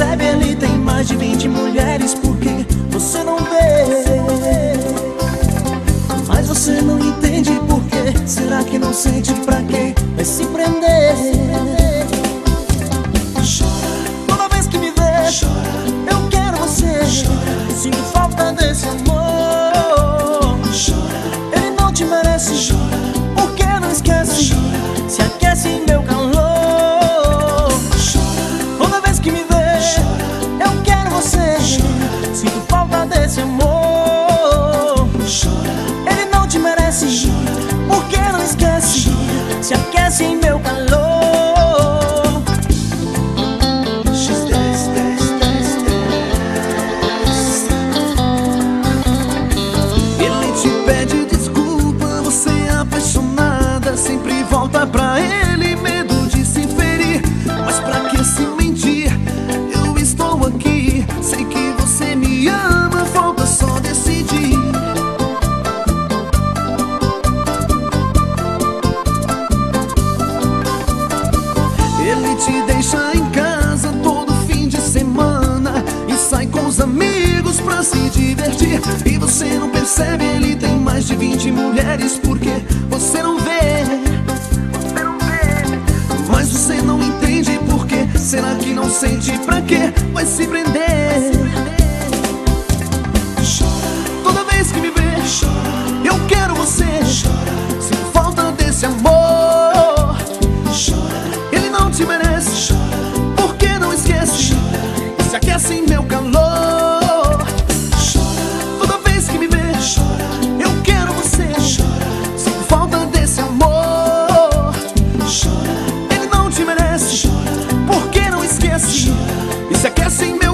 percebe, ele tem mais de 20 mulheres. Por que você não vê? Mas você não entende por quê. Será que não sente pra quê? Vai se prender. Chora toda vez que me vê. Chora, eu quero você. Chora, sinto falta desse amor. Chora, ele não te merece. Chora, por que não esquece? Chora, se aquece em meu calor. Chora, toda vez que me vê. Chora, eu quero você. Chora, sinto falta desse amor. Chora, ele não te merece. Chora, por que não esquece? Chora, se aquece em meu calor. Sempre volta pra ele, medo de se ferir. Mas pra que se mentir? Eu estou aqui. Sei que você me ama, falta só decidir. Ele te deixa em casa todo fim de semana e sai com os amigos pra se divertir. E você não percebe, ele tem mais de 20 mulheres. Porque você não vê? Mas você não entende por quê. Será que não sente pra quê? Vai se prender. Chora toda vez que me vê. Chora, eu quero você. Chora, sinto falta desse amor. Chora, ele não te merece. Chora, por que não esquece? Chora, se aquece em meu calor. Chora toda vez que me vê. Chora, eu quero você. Chora, sinto falta desse amor. Chora, ele não te merece. Chora, por que não esquece? Chora, e se aquece em meu